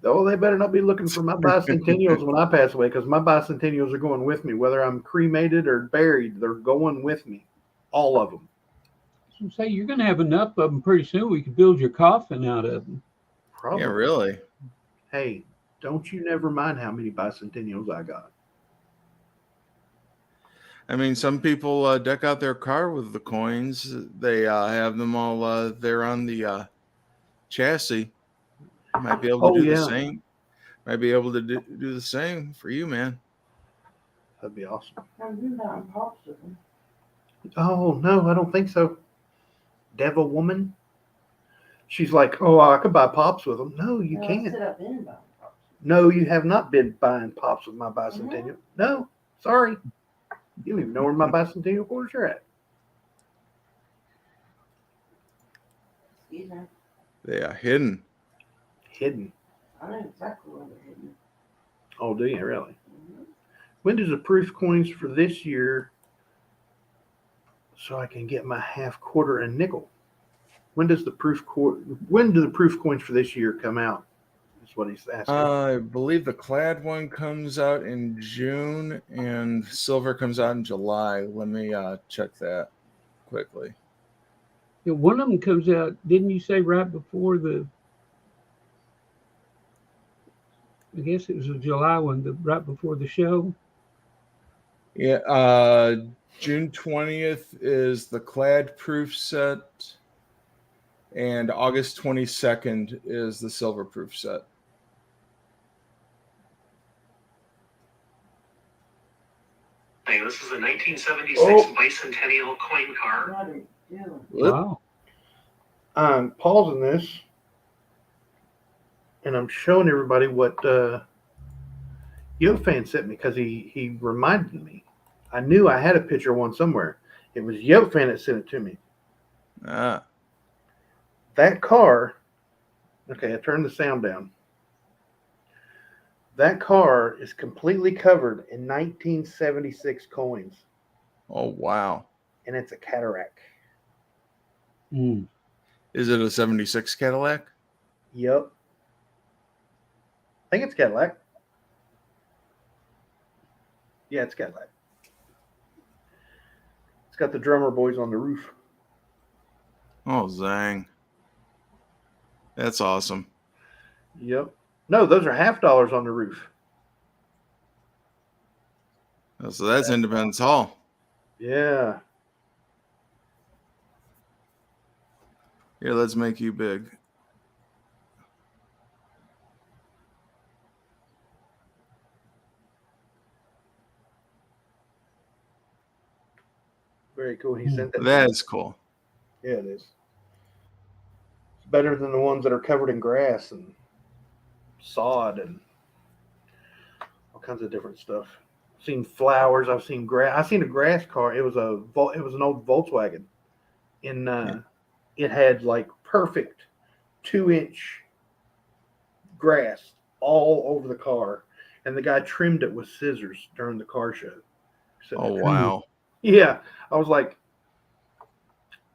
Oh, they better not be looking for my bicentennials when I pass away, because my bicentennials are going with me. Whether I'm cremated or buried, they're going with me. All of them. So say you're going to have enough of them pretty soon. We could build your coffin out of them. Probably. yeah, really. Hey, don't you never mind how many bicentennials I got. I mean, some people deck out their car with the coins. They have them all there on the chassis. Might be able to do the same. Might be able to do the same for you, man. That'd be awesome. I'm doing that on pops with them. Oh, no, I don't think so. Devil woman. She's like, oh, I could buy pops with them. No, you No, can't. I said I've been buying pops. No, you have not been buying pops with my bicentennial. No, sorry. You don't even know where my bicentennial quarters are at. Excuse me. They are hidden. Hidden. I know exactly where they're hidden. Oh, do you really? Mm-hmm. When does the proof coins for this year, so I can get my half quarter and nickel? When do the proof coins for this year come out? That's what he's asking. I believe the clad one comes out in June and silver comes out in July. Let me check that quickly. Yeah, one of them comes out, didn't you say right before I guess it was a July one, right before the show? Yeah, June 20th is the clad proof set, and August 22nd is the silver proof set. Hey, this is a 1976 bicentennial coin car. What are you doing? Wow. I'm pausing this, and I'm showing everybody what Yofan sent me, because he reminded me. I knew I had a picture of one somewhere. It was Yofan that sent it to me. Ah, That car, okay, I turned the sound down. That car is completely covered in 1976 coins, oh wow. and it's a Cadillac. Mm. Is it a 76 Cadillac? Yep. I think it's Cadillac. Yeah, it's Cadillac. It's got the drummer boys on the roof. Oh, zang. That's awesome. Yep. No, those are $50 on the roof. Oh, so that's Independence Hall. Yeah. Here, let's make you big. Very cool. He sent that. That's cool. Yeah, it is. It's better than the ones that are covered in grass and sod and all kinds of different stuff. I've seen flowers. I've seen grass. I've seen a grass car. It was an old Volkswagen. It had like perfect 2-inch grass all over the car, and the guy trimmed it with scissors during the car show. So, Oh, wow. yeah, I was like,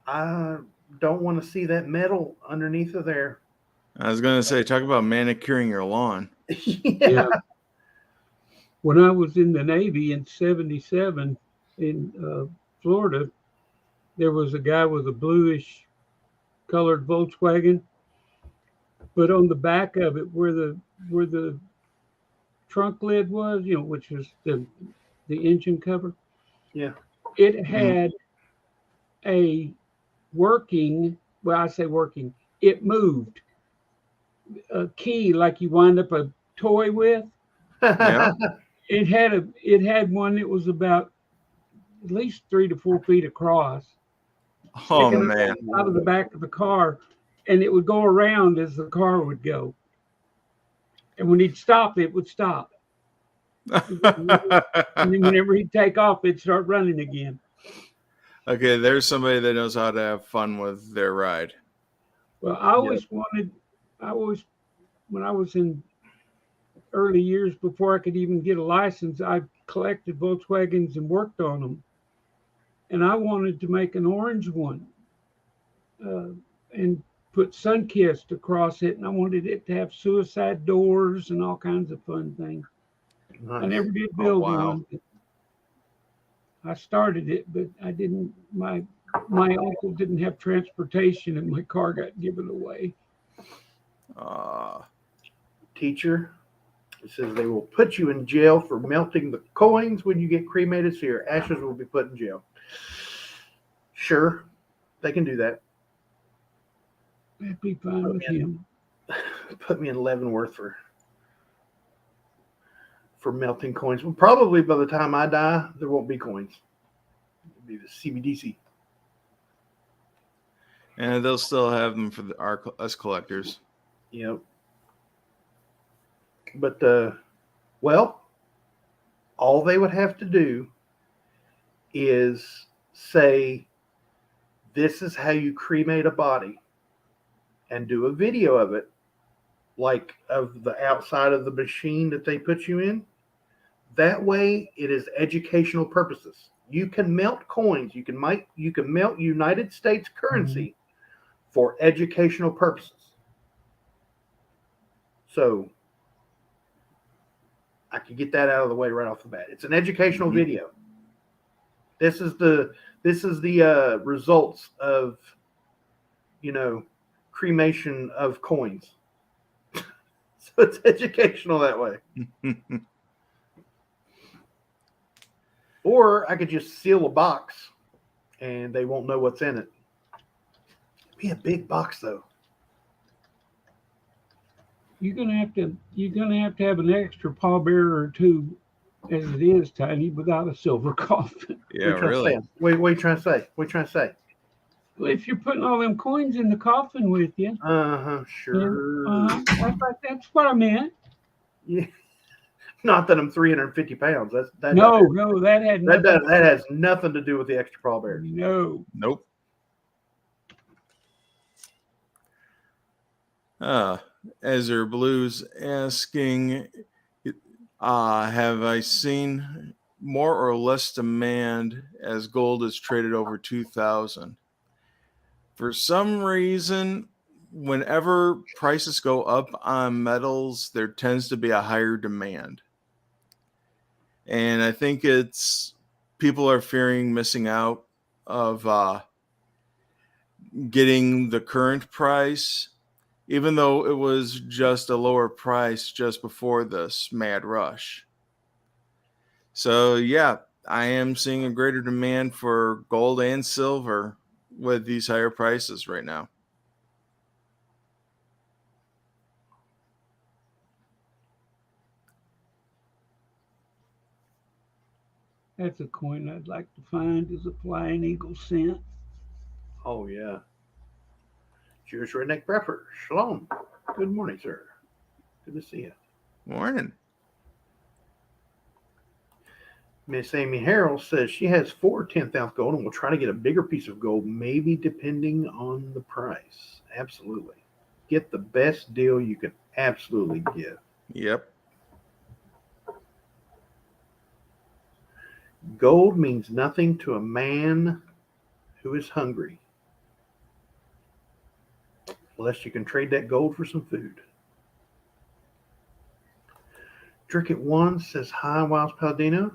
I don't want to see that metal underneath of there. I was going to say, talk about manicuring your lawn. Yeah. When I was in the Navy in '77 in Florida, there was a guy with a bluish colored Volkswagen, but on the back of it, where the trunk lid was, which was the engine cover, Yeah. it had a working. Well, I say working. It moved a key like you wind up a toy with. Yeah. It had one that was about at least 3 to 4 feet across, Oh, sticking man. out of the back of the car, and it would go around as the car would go. And when he'd stop, it would stop. And then whenever he'd take off, it'd start running again. Okay, there's somebody that knows how to have fun with their ride. Well, when I was in early years before I could even get a license, I collected Volkswagens and worked on them. And I wanted to make an orange one and put Sunkissed across it. And I wanted it to have suicide doors and all kinds of fun things. Nice. I never did build wow. one. I started it, but I didn't. My uncle didn't have transportation, and my car got given away. Teacher, it says they will put you in jail for melting the coins when you get cremated, so your ashes will be put in jail. Sure, they can do that. That'd be fine with him. Put me in Leavenworth for melting coins. Well, probably by the time I die, there won't be coins. It'll be the CBDC. And they'll still have them for us collectors. Yep. But, well, all they would have to do is say, this is how you cremate a body, and do a video of it, like of the outside of the machine that they put you in. That way, it is educational purposes. You can melt coins. You can melt United States currency for educational purposes. So I could get that out of the way right off the bat. It's an educational video. This is the results of, cremation of coins. So it's educational that way. Or I could just seal a box and they won't know what's in it. It'd be a big box though. You're gonna have to have an extra pallbearer or two, as it is, Tiny, without a silver coffin. Yeah, really. What are you trying to say? What are you trying to say? Well, if you're putting all them coins in the coffin with you, Sure. that's what I meant. Yeah. Not that I'm 350 pounds. That That had nothing. that has nothing to do with the extra pallbearers. No. Nope. Ezra Blues asking, have I seen more or less demand as gold is traded over 2,000? For some reason, whenever prices go up on metals, there tends to be a higher demand. And I think it's people are fearing missing out of getting the current price, even though it was just a lower price just before this mad rush. So, yeah, I am seeing a greater demand for gold and silver with these higher prices right now. That's a coin I'd like to find is a flying eagle cent. Oh, yeah. Jewish Redneck Prepper. Shalom. Good morning, sir. Good to see you. Morning. Miss Amy Harrell says she has 4 10th-ounce gold and will try to get a bigger piece of gold, maybe depending on the price. Absolutely. Get the best deal you can absolutely get. Yep. Gold means nothing to a man who is hungry, unless you can trade that gold for some food. Drink It One says, hi, Wiles Palladino.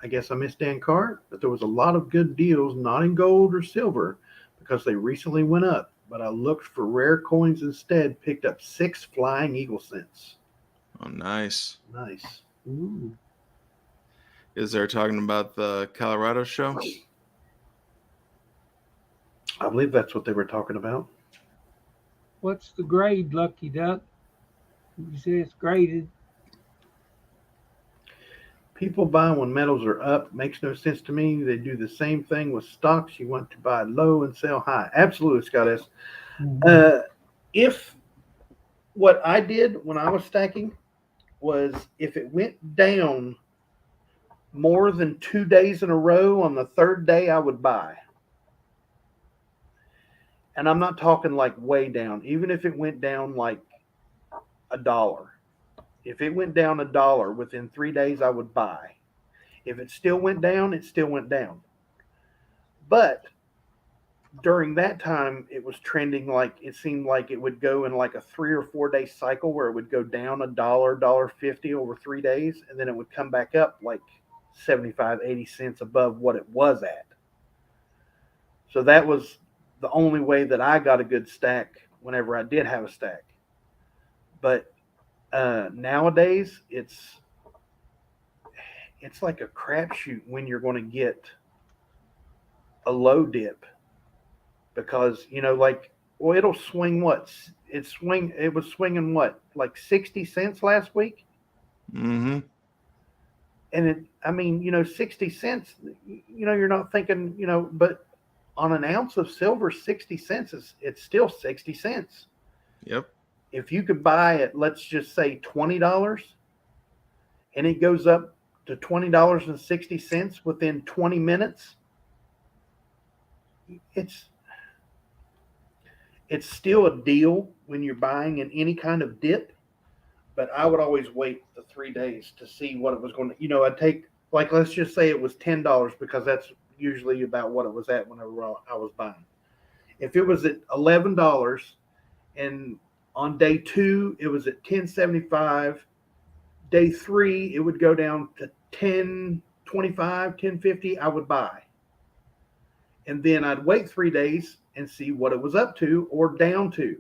I guess I missed Dan Cart, but there was a lot of good deals, not in gold or silver, because they recently went up. But I looked for rare coins instead, picked up 6 flying eagle cents. Oh, nice. Nice. Ooh. Is there talking about the Colorado show? I believe that's what they were talking about. What's the grade, Lucky Duck? You say it's graded. People buy when metals are up. Makes no sense to me. They do the same thing with stocks. You want to buy low and sell high. Absolutely, Scott S. If what I did when I was stacking was if it went down more than 2 days in a row, on the third day I would buy. And I'm not talking like way down. Even if it went down like $1. If it went down $1 within 3 days, I would buy. If it still went down, it still went down. But during that time, it was trending like it seemed like it would go in like a 3 or 4 day cycle where it would go down $1, $1.50 over 3 days, and then it would come back up like 75, 80 cents above what it was at. So that was the only way that I got a good stack whenever I did have a stack. But nowadays, it's like a crapshoot when you're going to get a low dip, because it'll swing what? It was swinging what, like 60 cents last week? Mm-hmm. And 60 cents, you're not thinking, but on an ounce of silver, 60 cents it's still 60 cents. Yep. If you could buy it, let's just say $20, and it goes up to $20.60 within 20 minutes, it's still a deal when you're buying in any kind of dip. But I would always wait the 3 days to see what it was going to, I'd take, like, let's just say it was $10, because that's usually about what it was at whenever I was buying. If it was at $11 and on day 2, it was at $10.75. Day 3, it would go down to $10.25, $10.50. I would buy. And then I'd wait 3 days and see what it was up to or down to.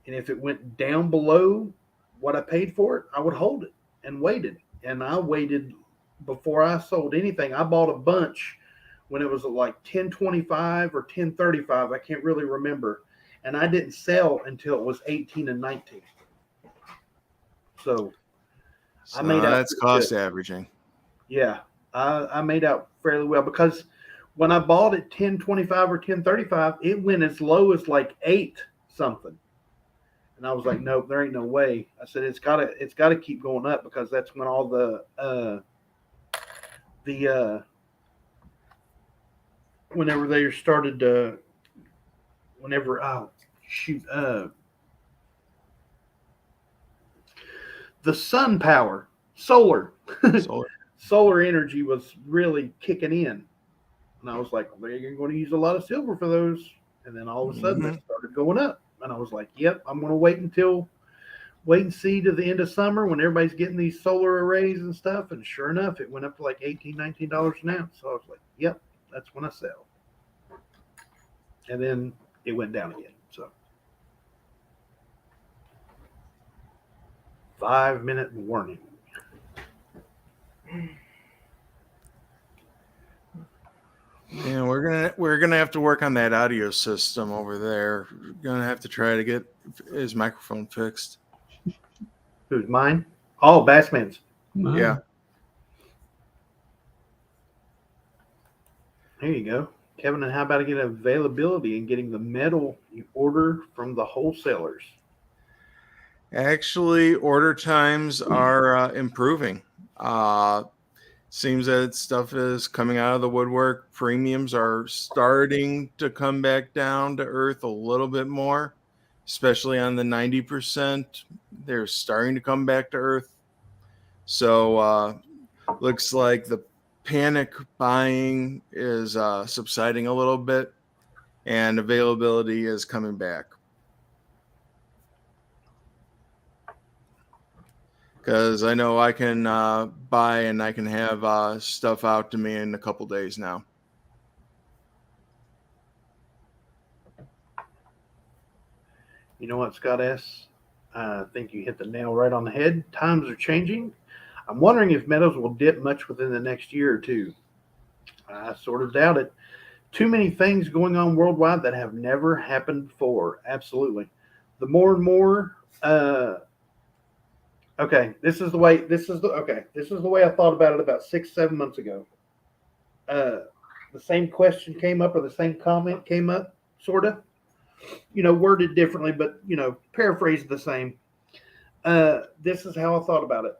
And if it went down below what I paid for it, I would hold it and waited. And I waited before I sold anything. I bought a bunch when it was like $10.25 or $10.35. I can't really remember. And I didn't sell until it was 18 and 19. So I made out. That's cost averaging. Yeah, I made out fairly well, because when I bought it 10.25 or 10.35, it went as low as like 8 something. And I was like, nope, there ain't no way. I said it's gotta keep going up, because that's when all whenever they started whenever the sun power, solar, Solar. solar energy was really kicking in. And I was like, well, you're going to use a lot of silver for those. And then all of a sudden it started going up. And I was like, yep, I'm going to wait and see to the end of summer when everybody's getting these solar arrays and stuff. And sure enough, it went up to like $18, $19 an ounce. So I was like, yep, that's when I sell. And then it went down again. So 5-minute warning. Yeah, we're gonna have to work on that audio system over there. We're gonna have to try to get his microphone fixed. Who's mine? Oh, Bassman's. Yeah. There you go. Kevin, and how about getting availability and getting the metal you order from the wholesalers? Actually, order times are improving. Seems that stuff is coming out of the woodwork. Premiums are starting to come back down to earth a little bit more, especially on the 90%. They're starting to come back to earth. So looks like the panic buying is subsiding a little bit, and availability is coming back. Because I know I can buy and I can have stuff out to me in a couple days now. You know what, Scott S.? I think you hit the nail right on the head. Times are changing. I'm wondering if metals will dip much within the next year or two. I sort of doubt it. Too many things going on worldwide that have never happened before. Absolutely. The more and more this is the way I thought about it about 6-7 months ago. The same question came up, or the same comment came up, sort of, worded differently, but paraphrased the same. This is how I thought about it.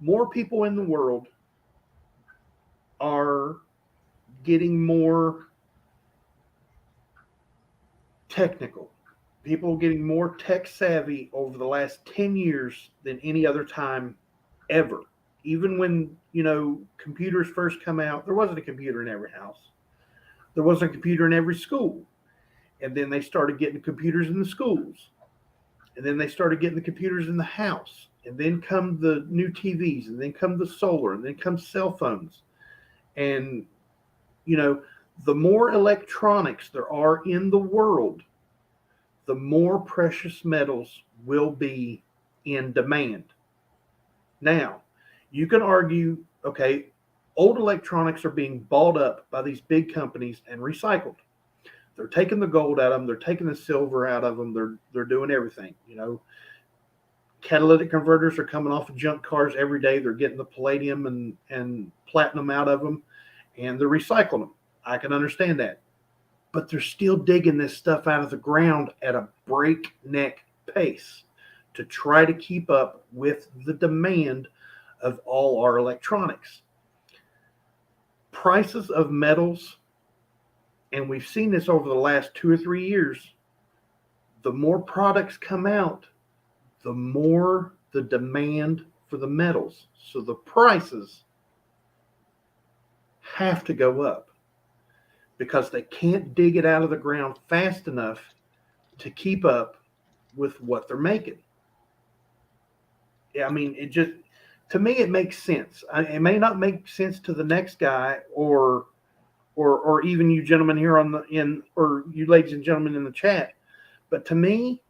More people in the world are getting more technical. People getting more tech savvy over the last 10 years than any other time ever. Even when, computers first come out, there wasn't a computer in every house. There wasn't a computer in every school. And then they started getting computers in the schools. And then they started getting the computers in the house. And then come the new TVs, and then come the solar, and then come cell phones. And, the more electronics there are in the world, the more precious metals will be in demand. Now, you can argue, okay, old electronics are being bought up by these big companies and recycled. They're taking the gold out of them. They're taking the silver out of them. They're doing everything. Catalytic converters are coming off of junk cars every day. They're getting the palladium and platinum out of them, and they're recycling them. I can understand that. But they're still digging this stuff out of the ground at a breakneck pace to try to keep up with the demand of all our electronics. Prices of metals, and we've seen this over the last 2 or 3 years, the more products come out, the more the demand for the metals. So the prices have to go up, because they can't dig it out of the ground fast enough to keep up with what they're making. I mean, to me, it makes sense. It may not make sense to the next guy, or even you gentlemen here or you ladies and gentlemen in the chat, but to me,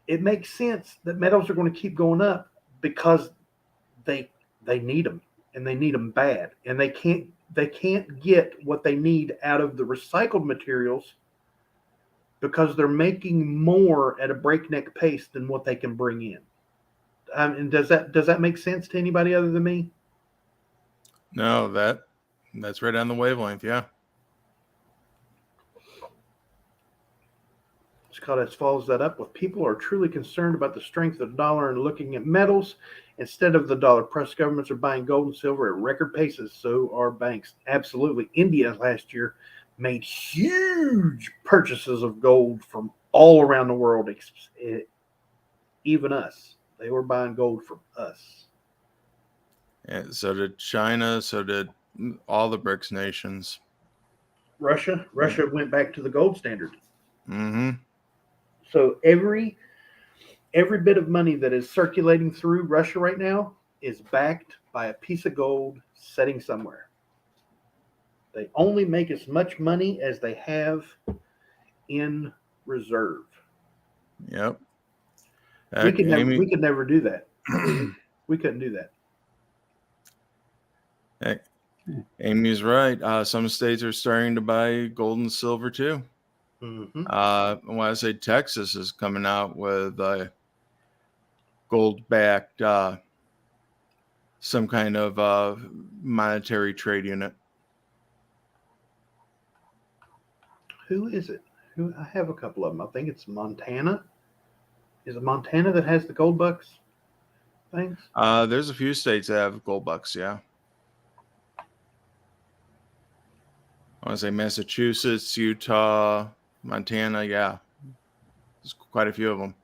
it makes sense that metals are going to keep going up, because they need them, and they need them bad, and they can't get what they need out of the recycled materials, because they're making more at a breakneck pace than what they can bring in. And does that make sense to anybody other than me? No, that's right on the wavelength. Yeah. Scott follows that up with, people are truly concerned about the strength of the dollar and looking at metals instead of the dollar. Press governments are buying gold and silver at record paces. So are banks. Absolutely. India last year made huge purchases of gold from all around the world, even us. They were buying gold from us. And so did China. So did all the BRICS nations. Russia went back to the gold standard. Mm-hmm. So every bit of money that is circulating through Russia right now is backed by a piece of gold sitting somewhere. They only make as much money as they have in reserve. Yep. We could Amy, never do that. We couldn't do that. Amy's right. Some states are starting to buy gold and silver too. Mm-hmm. When I say Texas is coming out with a gold-backed some kind of monetary trade unit. Who is it? I have a couple of them. I think it's Montana. Is it Montana that has the gold bucks things? There's a few states that have gold bucks, yeah. I want to say Massachusetts, Utah, Montana, yeah. There's quite a few of them.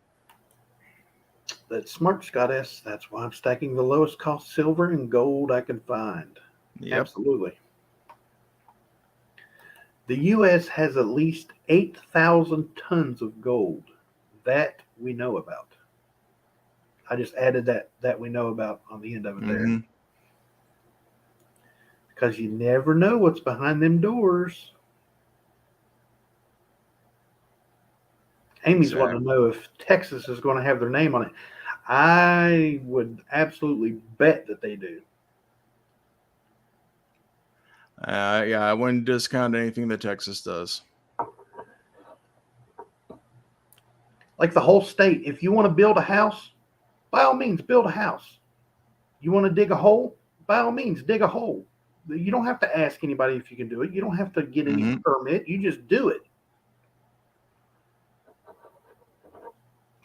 That's smart, Scott S. That's why I'm stacking the lowest cost silver and gold I can find. Yep. Absolutely. The U.S. has at least 8,000 tons of gold. That we know about. I just added that we know about on the end of it there. Because you never know what's behind them doors. Amy's wanting to know if Texas is going to have their name on it. I would absolutely bet that they do. Yeah, I wouldn't discount anything that Texas does. Like the whole state, if you want to build a house, by all means, build a house. You want to dig a hole? By all means, dig a hole. You don't have to ask anybody if you can do it. You don't have to get any permit. You just do it.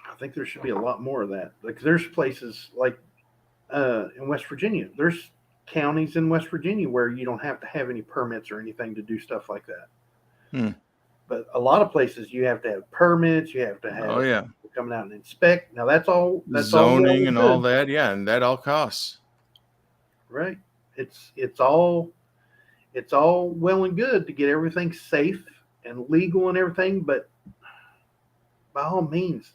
I think there should be a lot more of that. Like there's places like in West Virginia. There's counties in West Virginia where you don't have to have any permits or anything to do stuff like that. But a lot of places you have to have permits. You have to have people coming out and inspect. Now that's all. That's zoning all and all that. Yeah, and that all costs. Right. It's all well and good to get everything safe and legal and everything, but by all means,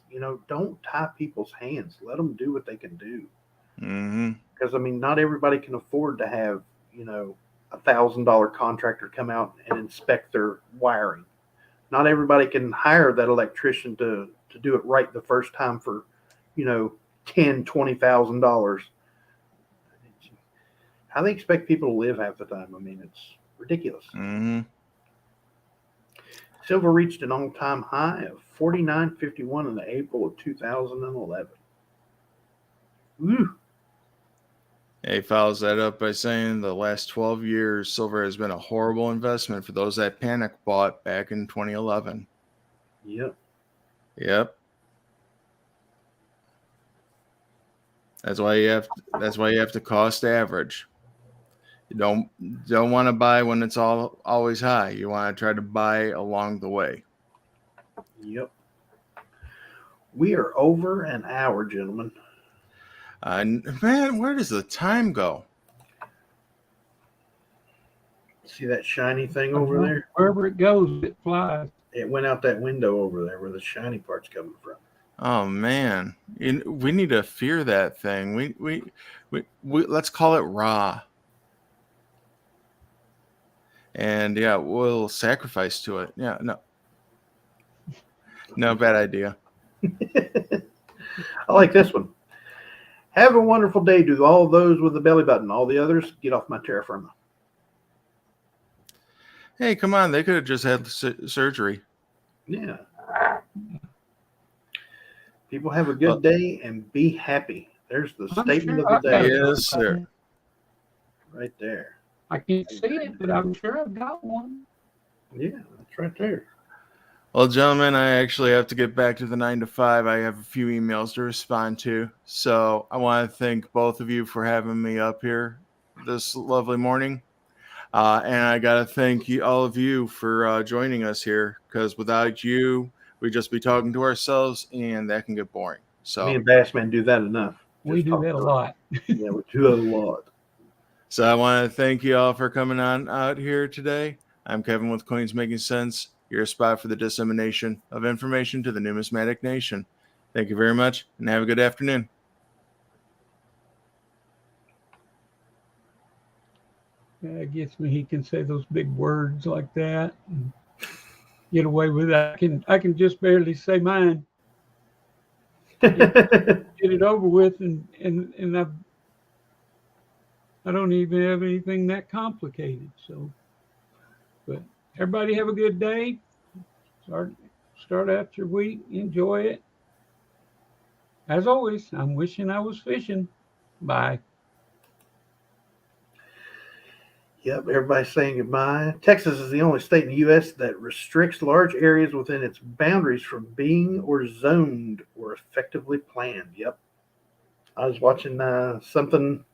don't tie people's hands. Let them do what they can do. Because not everybody can afford to have $1,000 contractor come out and inspect their wiring. Not everybody can hire that electrician to do it right the first time for $10,000-$20,000. How they expect people to live half the time? It's ridiculous. Silver reached an all-time high of $49.51 in April of 2011. Woo! He follows that up by saying the last 12 years, silver has been a horrible investment for those that panic bought back in 2011. Yep. That's why you have to cost average. You don't want to buy when it's always high. You want to try to buy along the way. Yep. We are over an hour, gentlemen. Man, where does the time go? See that shiny thing over there? Wherever it goes, it flies. It went out that window over there where the shiny part's coming from. Oh man, we need to fear that thing. We let's call it Ra. And yeah, we'll sacrifice to it. Yeah, no, bad idea. I like this one. Have a wonderful day to all those with the belly button. All the others, get off my terra firma. Hey, come on. They could have just had surgery. Yeah. People have a good day and be happy. There's the statement of the day. Yes, sir. Right there. I can't see it, but I'm sure I've got one. Yeah, that's right there. Well, gentlemen, I actually have to get back to the 9 to 5. I have a few emails to respond to. So I want to thank both of you for having me up here this lovely morning. And I got to thank all of you for joining us here, because without you, we'd just be talking to ourselves, and that can get boring. So Me and Bassman do that enough. We Just do talk that a about lot. it. Yeah, we do that a lot. So I want to thank you all for coming on out here today. I'm Kevin with Coins Making Sense, your spot for the dissemination of information to the numismatic nation. Thank you very much, and have a good afternoon. Yeah, it gets me. He can say those big words like that and get away with it. I can just barely say mine. Get it over with, and I don't even have anything that complicated. So, but everybody have a good day. Start out your week. Enjoy it. As always, I'm wishing I was fishing. Bye. Yep, everybody's saying goodbye. Texas is the only state in the U.S. that restricts large areas within its boundaries from being or zoned or effectively planned. Yep. I was watching something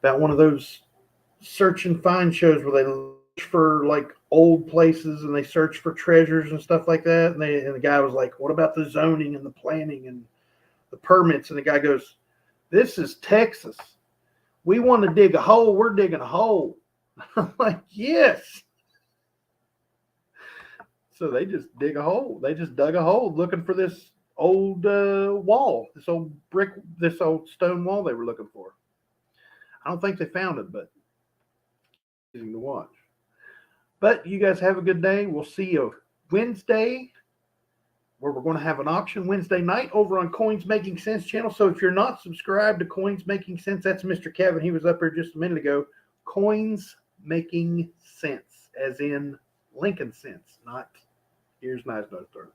about one of those search and find shows where they look for like old places and they search for treasures and stuff like that. And the guy was like, "What about the zoning and the planning and the permits?" And the guy goes, "This is Texas. We want to dig a hole. We're digging a hole." I'm like, yes. So they just dig a hole. They just dug a hole looking for this old wall, this old stone wall they were looking for. I don't think they found it, but easy to watch. But you guys have a good day. We'll see you Wednesday, where we're going to have an auction Wednesday night over on Coins Making Sense channel. So if you're not subscribed to Coins Making Sense, that's Mr. Kevin. He was up here just a minute ago. Coins Making Sense, as in Lincoln sense, not ears, knives, nose, throat.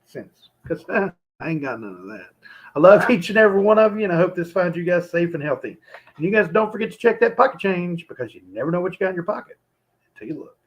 Sense. Because I ain't got none of that. I love each and every one of you, and I hope this finds you guys safe and healthy. And you guys don't forget to check that pocket change, because you never know what you got in your pocket until you look.